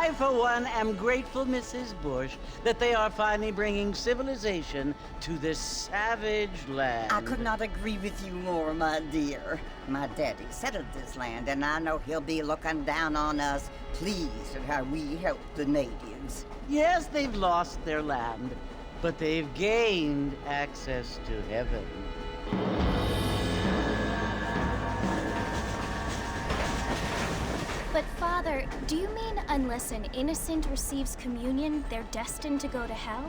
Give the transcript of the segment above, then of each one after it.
I, for one, am grateful, Mrs. Bush, that they are finally bringing civilization to this savage land. I could not agree with you more, my dear. My daddy settled this land, and I know he'll be looking down on us, pleased at how we help the natives. Yes, they've lost their land, but they've gained access to heaven. But Father, do you mean unless an innocent receives communion, they're destined to go to hell?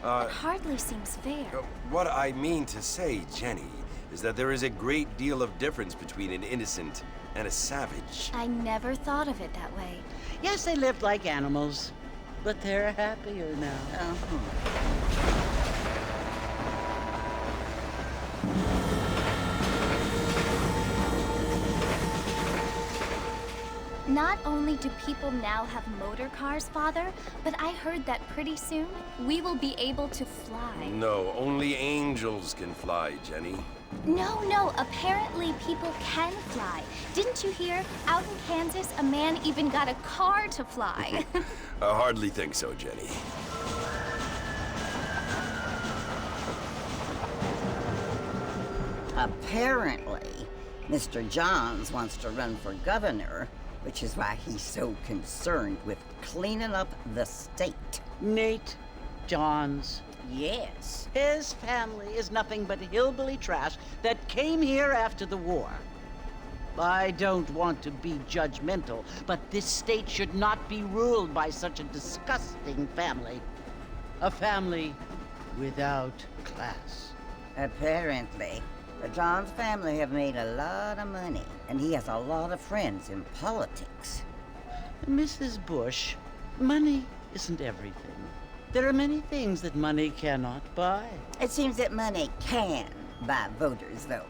It hardly seems fair. What I mean to say, Jenny, is that there is a great deal of difference between an innocent and a savage. I never thought of it that way. Yes, they lived like animals, but they're happier now. Not only do people now have motor cars, Father, but I heard that pretty soon we will be able to fly. No, only angels can fly, Jenny. No, apparently people can fly. Didn't you hear? Out in Kansas, a man even got a car to fly. I hardly think so, Jenny. Apparently, Mr. Johns wants to run for governor, which is why he's so concerned with cleaning up the state. Nate Johns. Yes. His family is nothing but hillbilly trash that came here after the war. I don't want to be judgmental, but this state should not be ruled by such a disgusting family. A family without class. Apparently. The Johns family have made a lot of money, and he has a lot of friends in politics. Mrs. Bush, money isn't everything. There are many things that money cannot buy. It seems that money can buy voters, though.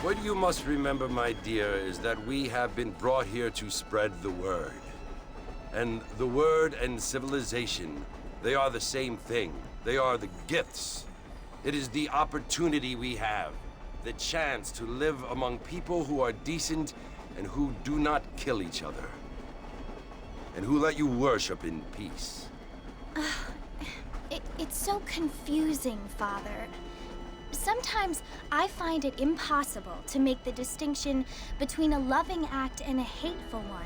What you must remember, my dear, is that we have been brought here to spread the word. And the word and civilization, they are the same thing. They are the gifts. It is the opportunity we have, the chance to live among people who are decent and who do not kill each other, and who let you worship in peace. It's so confusing, Father. Sometimes I find it impossible to make the distinction between a loving act and a hateful one.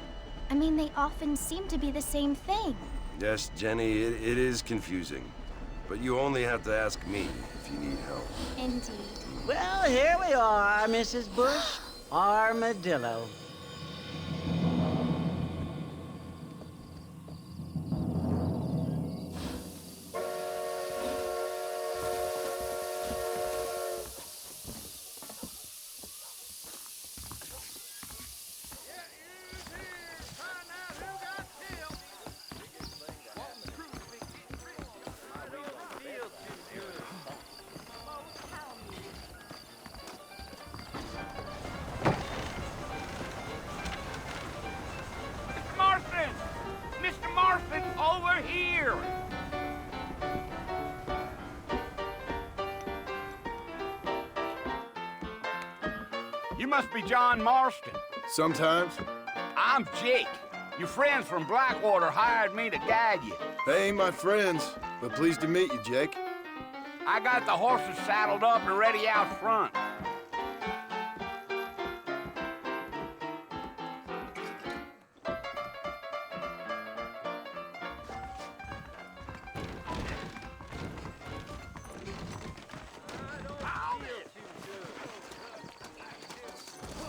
I mean, they often seem to be the same thing. Yes, Jenny, it is confusing. But you only have to ask me if you need help. Indeed. Well, here we are, Mrs. Bush. Armadillo. Mr. Marston, over here! You must be John Marston. Sometimes. I'm Jake. Your friends from Blackwater hired me to guide you. They ain't my friends, but pleased to meet you, Jake. I got the horses saddled up and ready out front.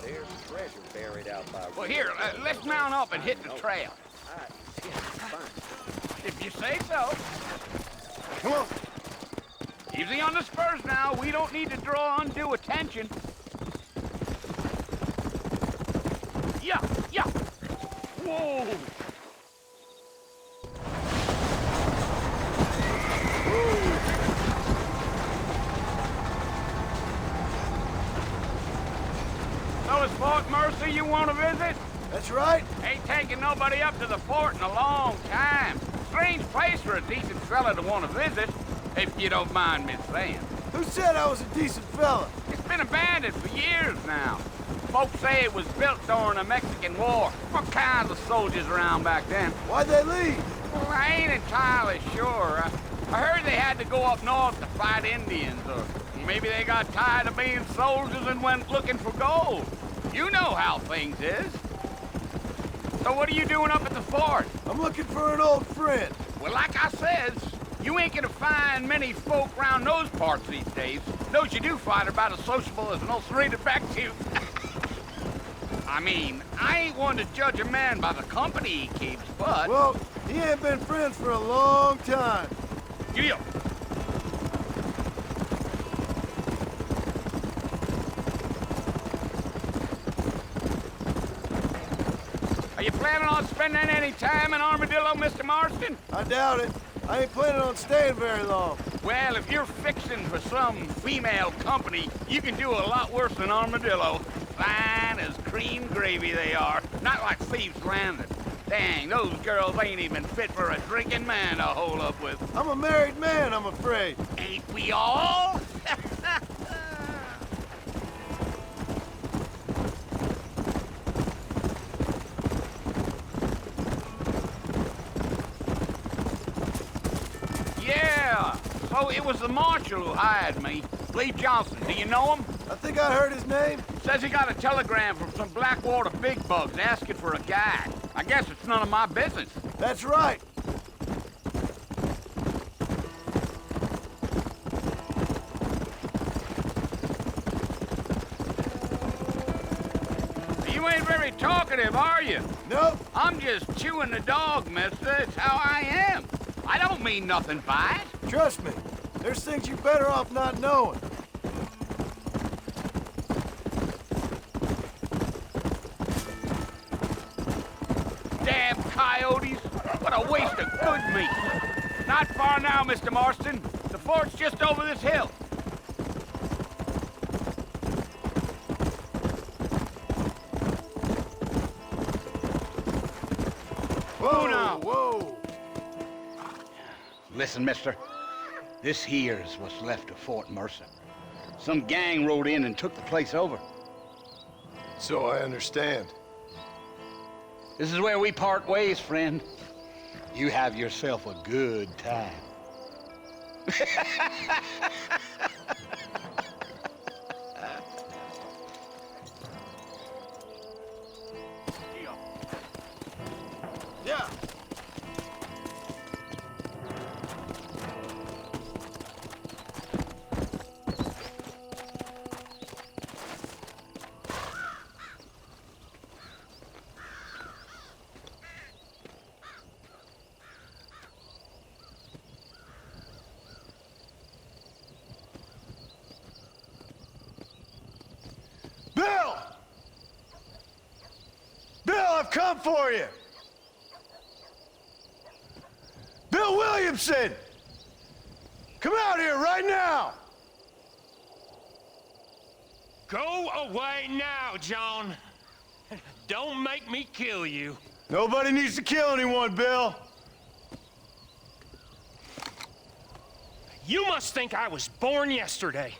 There's treasure buried out by... Well, here, let's mount up and hit the trail. All right. Yeah, fine. If you say so. Come on. Easy on the spurs now. We don't need to draw undue attention. Yeah. Whoa! So it's Fort Mercy you want to visit? That's right. Ain't taking nobody up to the fort in a long time. Strange place for a decent fella to want to visit, if you don't mind me saying. Who said I was a decent fella? It's been abandoned for years now. Folks say it was built during the Mexican War. All kinds of soldiers around back then. Why'd they leave? Well, I ain't entirely sure. I heard they had to go up north to fight Indians, or maybe they got tired of being soldiers and went looking for gold. You know how things is. So what are you doing up at the fort? I'm looking for an old friend. Well, like I says, you ain't gonna find many folk round those parts these days. Those you do find are about as sociable as an old serena back to. I mean, I ain't one to judge a man by the company he keeps, but... Well, he ain't been friends for a long time. Yeah. Are you planning on spending any time in Armadillo, Mr. Marston? I doubt it. I ain't planning on staying very long. Well, if you're fixing for some female company, you can do a lot worse than Armadillo. Fine as cream gravy they are. Not like Thieves' Landing. Dang, those girls ain't even fit for a drinking man to hole up with. I'm a married man, I'm afraid. Ain't we all? Yeah, so it was the marshal who hired me. Lee Johnson, do you know him? I think I heard his name. Says he got a telegram from some Blackwater big bugs asking for a guide. I guess it's none of my business. That's right. You ain't very talkative, are you? Nope. I'm just chewing the dog, mister. It's how I am. I don't mean nothing by it. Trust me. There's things you're better off not knowing. Damn coyotes. What a waste of good meat. Not far now, Mr. Marston. The fort's just over this hill. Whoa, now. whoa. Listen, mister. This here's what's left of Fort Mercer. Some gang rode in and took the place over. So I understand. This is where we part ways, friend. You have yourself a good time. Yeah. Bill! Bill, I've come for you! Bill Williamson! Come out here right now! Go away now, John. Don't make me kill you. Nobody needs to kill anyone, Bill. You must think I was born yesterday.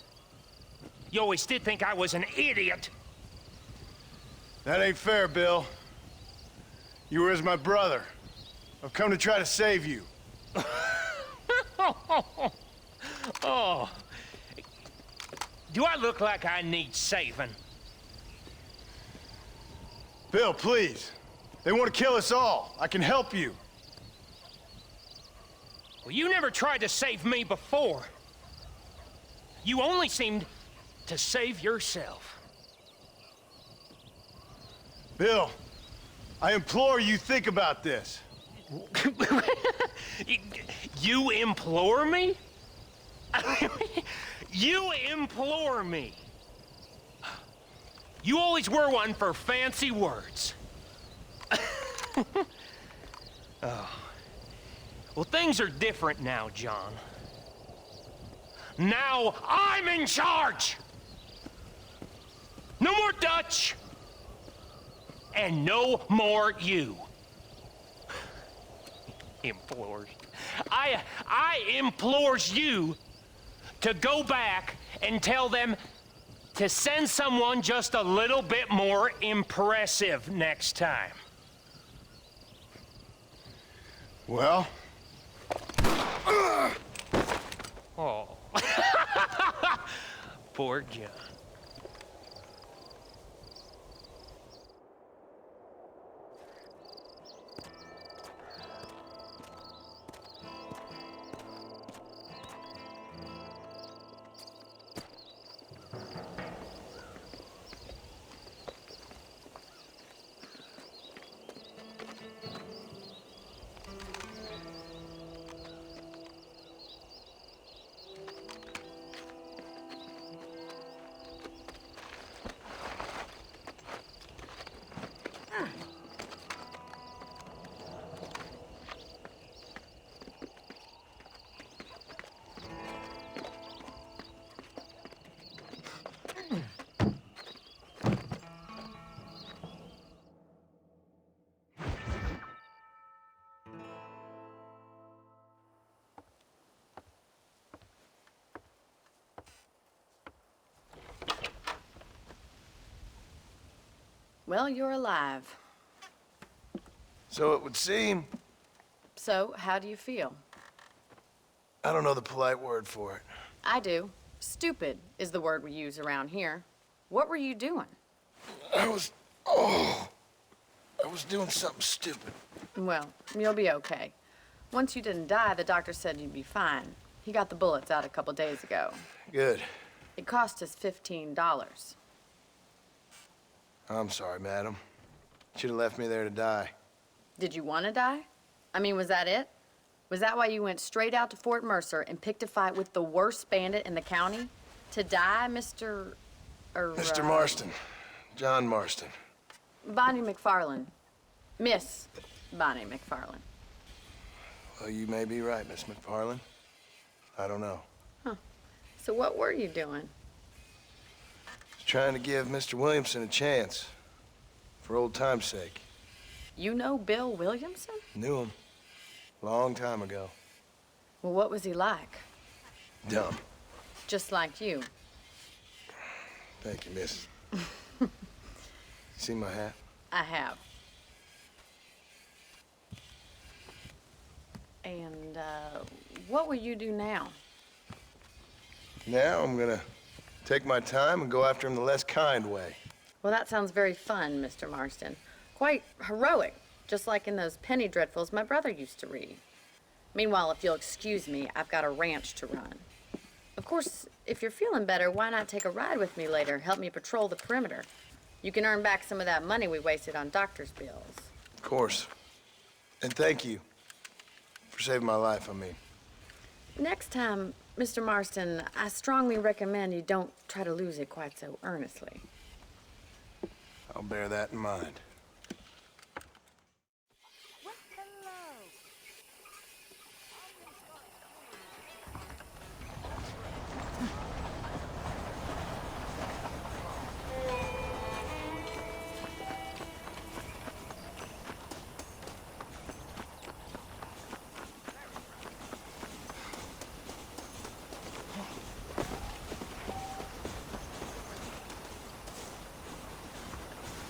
You always did think I was an idiot. That ain't fair, Bill. You were as my brother. I've come to try to save you. Oh. Do I look like I need saving? Bill, please. They want to kill us all. I can help you. Well, you never tried to save me before. You only seemed to save yourself. Bill, I implore you think about this. You implore me? You implore me. You always were one for fancy words. Oh. Well, things are different now, John. Now I'm in charge! No more Dutch! And no more you. Implores. I implores you to go back and tell them to send someone just a little bit more impressive next time. Well? Oh. Poor John. Well, you're alive. So it would seem. So, how do you feel? I don't know the polite word for it. I do. Stupid is the word we use around here. What were you doing? I was doing something stupid. Well, you'll be okay. Once you didn't die, the doctor said you'd be fine. He got the bullets out a couple days ago. Good. It cost us $15. I'm sorry, madam. Should have left me there to die. Did you want to die? I mean, was that it? Was that why you went straight out to Fort Mercer and picked a fight with the worst bandit in the county? To die, Mr. Mr. Marston. John Marston. Bonnie McFarland. Miss Bonnie McFarland. Well, you may be right, Miss McFarland. I don't know. So what were you doing? Just trying to give Mr. Williamson a chance. For old time's sake. You know Bill Williamson? Knew him. Long time ago. Well, what was he like? Dumb. Just like you. Thank you, miss. See my hat? I have. And, what will you do now? Now I'm gonna take my time and go after him the less kind way. Well, that sounds very fun, Mr. Marston. Quite heroic, just like in those penny dreadfuls my brother used to read. Meanwhile, if you'll excuse me, I've got a ranch to run. Of course, if you're feeling better, why not take a ride with me later? Help me patrol the perimeter. You can earn back some of that money we wasted on doctor's bills. Of course. And thank you for saving my life, I mean. Next time, Mr. Marston, I strongly recommend you don't try to lose it quite so earnestly. I'll bear that in mind.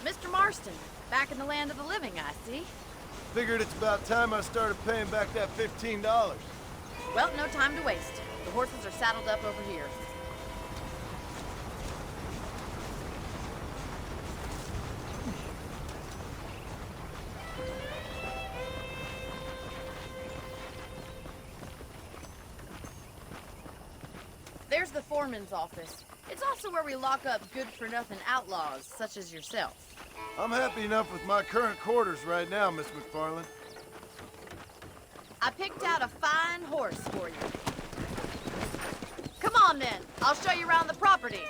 Mr. Marston, back in the land of the living, I see. Figured it's about time I started paying back that $15. Well, no time to waste. The horses are saddled up over here. There's the foreman's office. It's also where we lock up good-for-nothing outlaws, such as yourself. I'm happy enough with my current quarters right now, Miss McFarland. I picked out a fine horse for you. Come on, then. I'll show you around the property.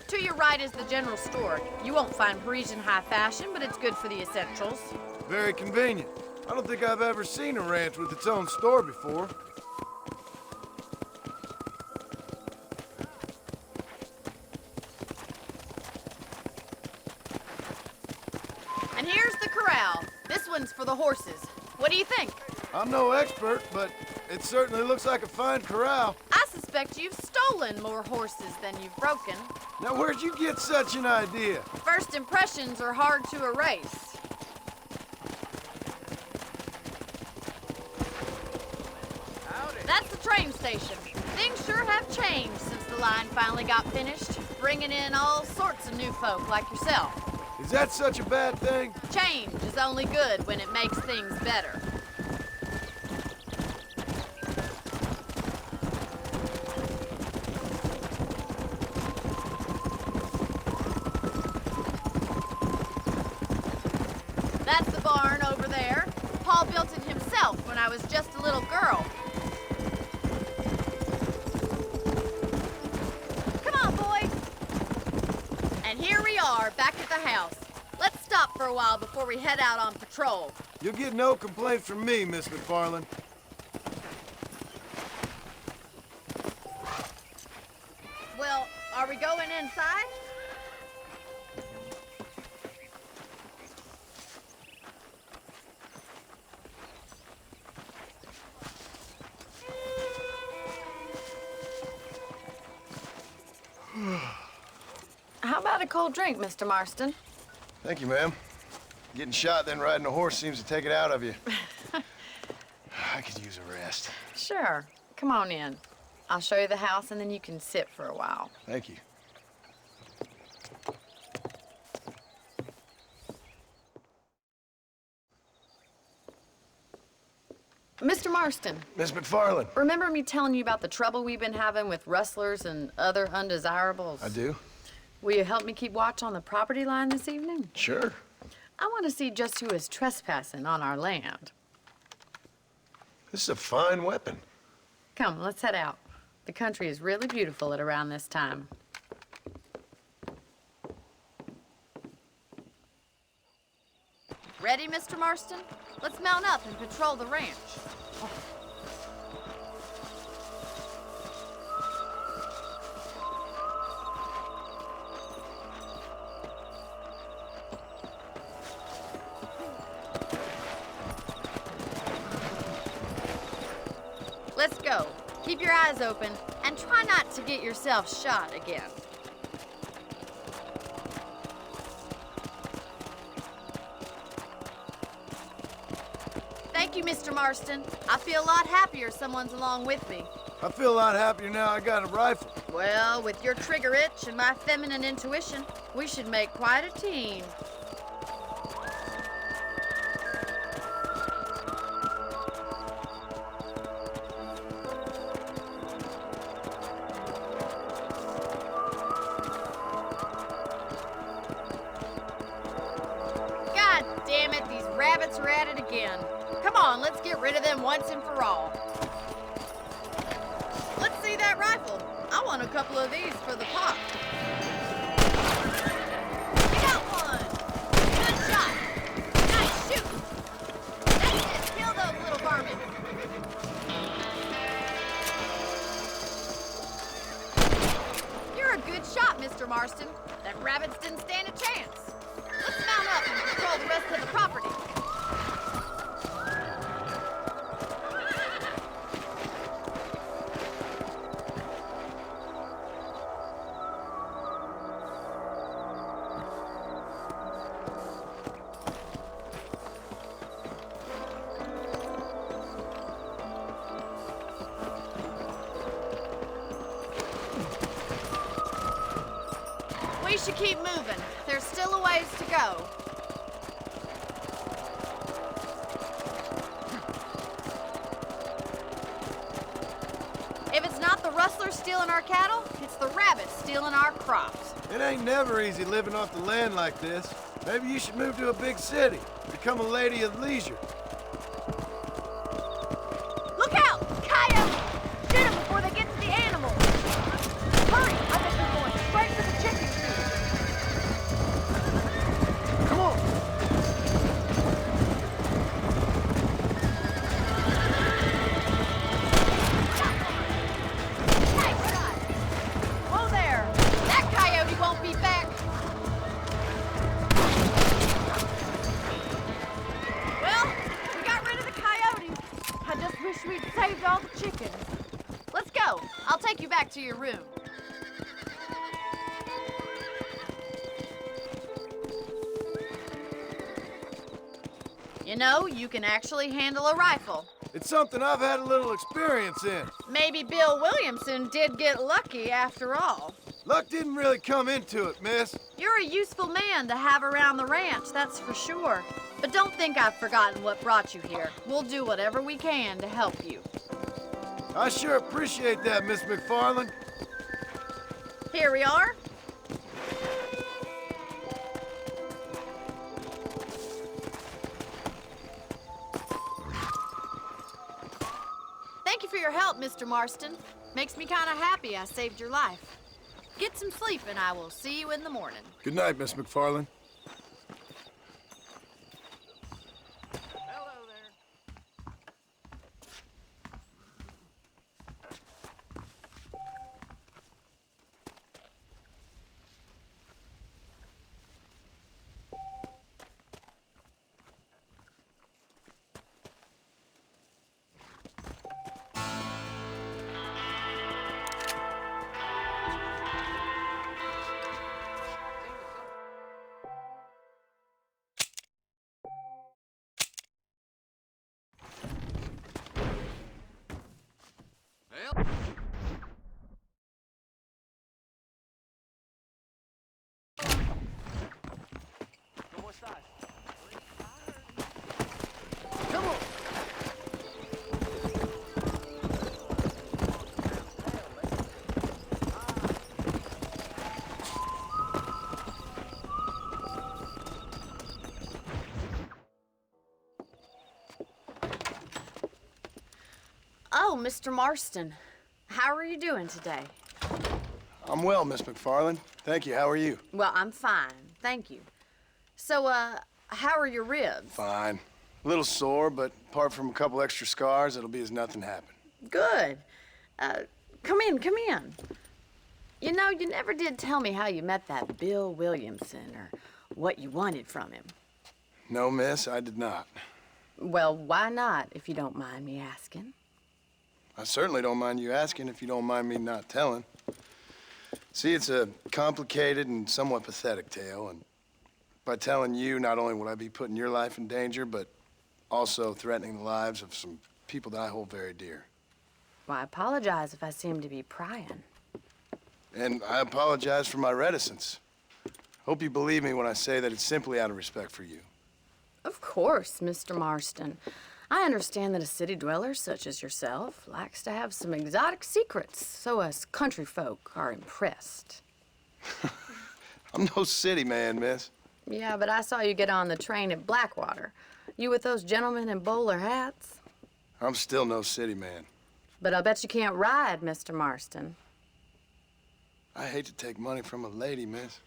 To your right is the general store. You won't find Parisian high fashion, but it's good for the essentials. Very convenient. I don't think I've ever seen a ranch with its own store before. And here's the corral. This one's for the horses. What do you think? I'm no expert, but it certainly looks like a fine corral. I suspect you've stolen more horses than you've broken. Now, where'd you get such an idea? First impressions are hard to erase. That's the train station. Things sure have changed since the line finally got finished, bringing in all sorts of new folk like yourself. Is that such a bad thing? Change is only good when it makes things better. That's the barn over there. Paul built it himself when I was just a little girl. Come on, boys. And here we are, back at the house. Let's stop for a while before we head out on patrol. You'll get no complaints from me, Miss McFarland. Well, are we going inside? How about a cold drink, Mr. Marston? Thank you, ma'am. Getting shot, then riding a horse seems to take it out of you. I could use a rest. Sure. Come on in. I'll show you the house, and then you can sit for a while. Thank you. Mr. Marston, Miss McFarland. remember me telling you about the trouble we've been having with rustlers and other undesirables? I do. Will you help me keep watch on the property line this evening? Sure. I want to see just who is trespassing on our land. This is a fine weapon. Come, let's head out. The country is really beautiful at around this time. Ready, Mr. Marston? Let's mount up and patrol the ranch. Let's go. Keep your eyes open and try not to get yourself shot again. Thank you, Mr. Marston. I feel a lot happier someone's along with me. I feel a lot happier now I got a rifle. Well, with your trigger itch and my feminine intuition, we should make quite a team. God damn it, these rabbits are at it again. Come on, let's get rid of them once and for all. Let's see that rifle. I want a couple of these for the pot. You got one. Good shot. Nice shooting. That's it. Kill those little varmints. You're a good shot, Mr. Marston. Them rabbits didn't stand a chance. Let's mount up and patrol the rest of the property. We should keep moving. There's still a ways to go. If it's not the rustlers stealing our cattle, it's the rabbits stealing our crops. It ain't never easy living off the land like this. Maybe you should move to a big city. Become a lady of leisure. Look out! Coyote! Shoot them before they get to the animals! Hurry! I think they're going straight for the chicken coop. Come on! we'd saved all the chickens. Let's go. I'll take you back to your room. You know, you can actually handle a rifle. It's something I've had a little experience in. Maybe Bill Williamson did get lucky after all. Luck didn't really come into it, miss. You're a useful man to have around the ranch, that's for sure. But don't think I've forgotten what brought you here. We'll do whatever we can to help you. I sure appreciate that, Miss McFarland. Here we are. Thank you for your help, Mr. Marston. Makes me kind of happy I saved your life. Get some sleep and I will see you in the morning. Good night, Miss McFarland. Hello there. Come on. Oh, Mr. Marston. How are you doing today? I'm well, Miss McFarland. Thank you. How are you? Well, I'm fine. Thank you. So, how are your ribs? Fine. A little sore, but apart from a couple extra scars, it'll be as nothing happened. Good. Come in, come in. You know, you never did tell me how you met that Bill Williamson or what you wanted from him. No, miss, I did not. Well, why not, if you don't mind me asking? I certainly don't mind you asking if you don't mind me not telling. See, it's a complicated and somewhat pathetic tale, and by telling you, not only would I be putting your life in danger, but also threatening the lives of some people that I hold very dear. Well, I apologize if I seem to be prying. And I apologize for my reticence. Hope you believe me when I say that it's simply out of respect for you. Of course, Mr. Marston. I understand that a city dweller such as yourself likes to have some exotic secrets, so us country folk are impressed. I'm no city man, miss. Yeah, but I saw you get on the train at Blackwater. You with those gentlemen in bowler hats? I'm still no city man. But I'll bet you can't ride, Mr. Marston. I hate to take money from a lady, miss.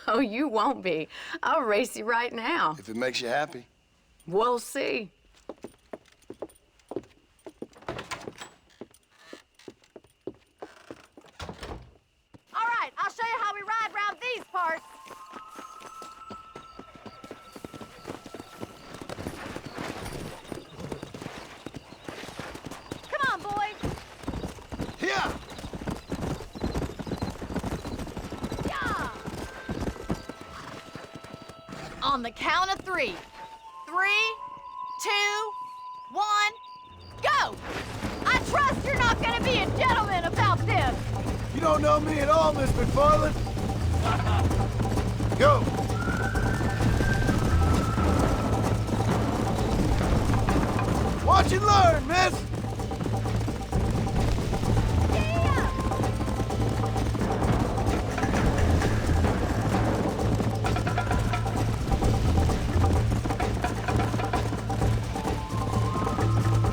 Oh, you won't be. I'll race you right now. If it makes you happy. We'll see. All right, I'll show you how we ride round these parts. Come on, boys. Yeah! Yeah. On the count of 3. 3, 2, 1, go! I trust you're not gonna be a gentleman about this. You don't know me at all, Miss McFarland. Go! Watch and learn, miss!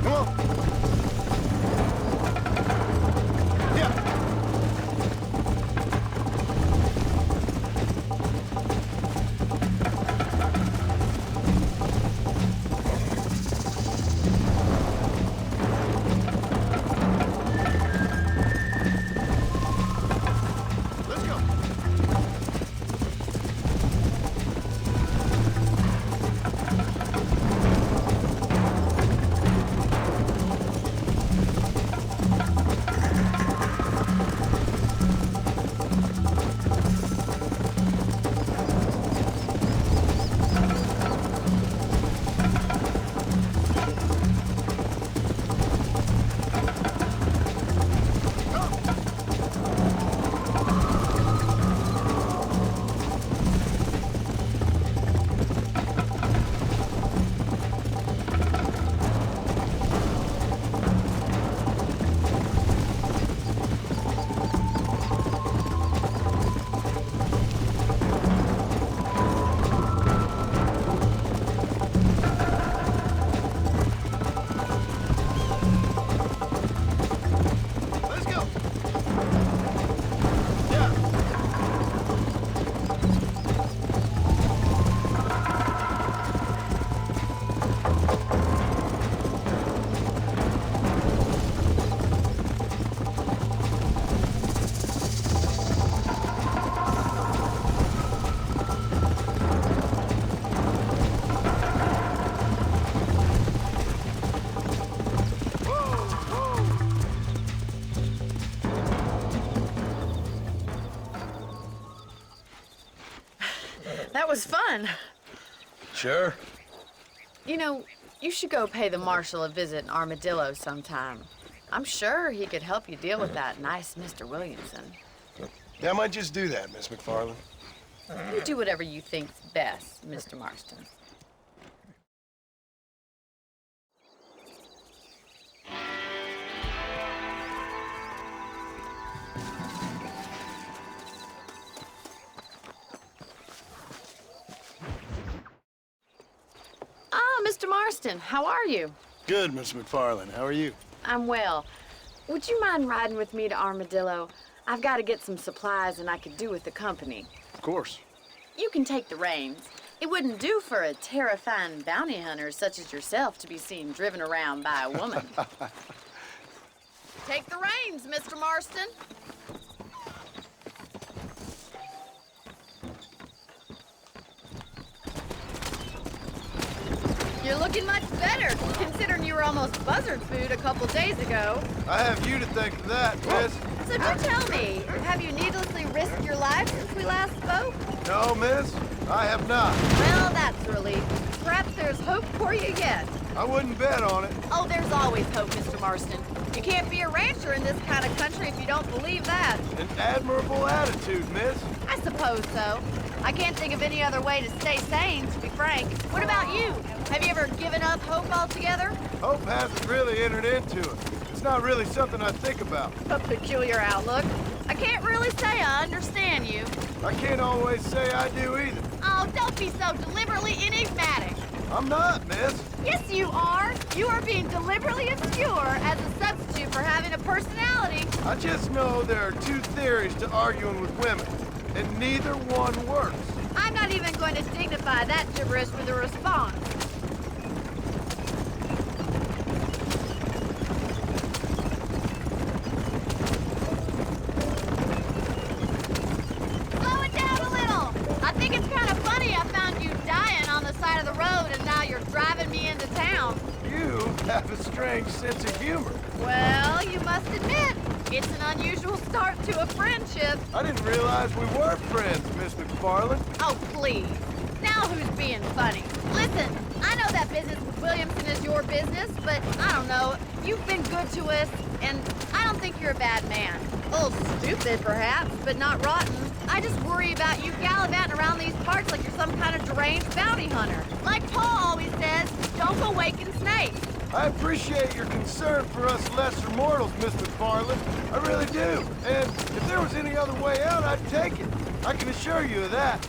Come on. Yeah. fun. Sure. You know, you should go pay the marshal a visit in Armadillo sometime. I'm sure he could help you deal with that nice Mr. Williamson. Yeah, I might just do that, Miss McFarland. You do whatever you think's best, Mr. Marston. Ah, Mr. Marston, how are you? Good, Miss McFarland. How are you? I'm well. Would you mind riding with me to Armadillo? I've got to get some supplies and I could do with the company. Of course. You can take the reins. It wouldn't do for a terrifying bounty hunter such as yourself to be seen driven around by a woman. Take the reins, Mr. Marston. You're looking much better, considering you were almost buzzard food a couple days ago. I have you to thank for that, miss. So do tell me, have you needlessly risked your life since we last spoke? No, miss, I have not. Well, that's a relief. Perhaps there's hope for you yet. I wouldn't bet on it. Oh, there's always hope, Mr. Marston. You can't be a rancher in this kind of country if you don't believe that. An admirable attitude, miss. I suppose so. I can't think of any other way to stay sane, to be frank. What about you? Have you ever given up hope altogether? Hope hasn't really entered into it. It's not really something I think about. A peculiar outlook. I can't really say I understand you. I can't always say I do either. Oh, don't be so deliberately enigmatic. I'm not, miss. Yes, you are. You are being deliberately obscure as a substitute for having a personality. I just know there are two theories to arguing with women, and neither one works. I'm not even going to dignify that gibberish with a response. Slow it down a little. I think it's kind of funny I found you dying on the side of the road and now you're driving me into town. You have a strange sense of humor. Well, you must admit, it's an unusual start to a friendship. I didn't realize we were friends, Miss McFarland. Oh, please. Now who's being funny? Listen, I know that business with Williamson is your business, but I don't know. You've been good to us, and I don't think you're a bad man. A little stupid, perhaps, but not rotten. I just worry about you gallivanting around these parts like you're some kind of deranged bounty hunter. Like Paul always says, don't go waking snakes. I appreciate your concern for us lesser mortals, Miss McFarland. I really do. And if there was any other way out, I'd take it. I can assure you of that.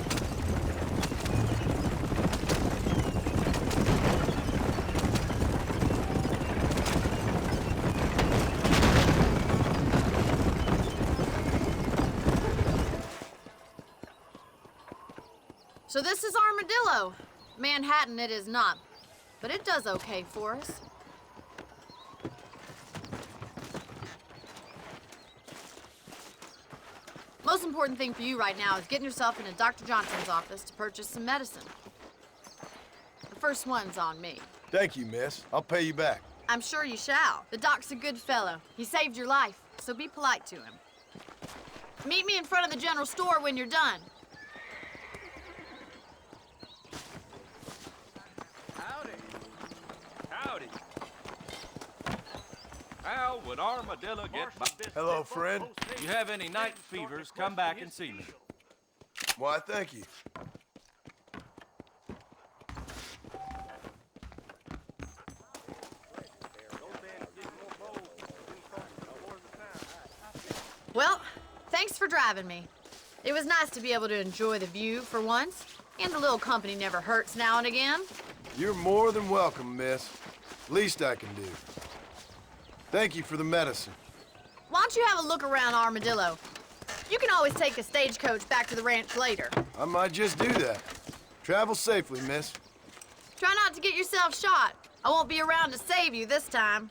So this is Armadillo. Manhattan it is not, but it does okay for us. Most important thing for you right now is getting yourself into Dr. Johnson's office to purchase some medicine. The first one's on me. Thank you, miss. I'll pay you back. I'm sure you shall. The doc's a good fellow. He saved your life, so be polite to him. Meet me in front of the general store when you're done. Howdy. How would Armadillo get by? Hello, friend. You have any night fevers, come back and see me. Why, thank you. Well, thanks for driving me. It was nice to be able to enjoy the view for once, and a little company never hurts now and again. You're more than welcome, miss. Least I can do. Thank you for the medicine. Why don't you have a look around Armadillo? You can always take a stagecoach back to the ranch later. I might just do that. Travel safely, miss. Try not to get yourself shot. I won't be around to save you this time.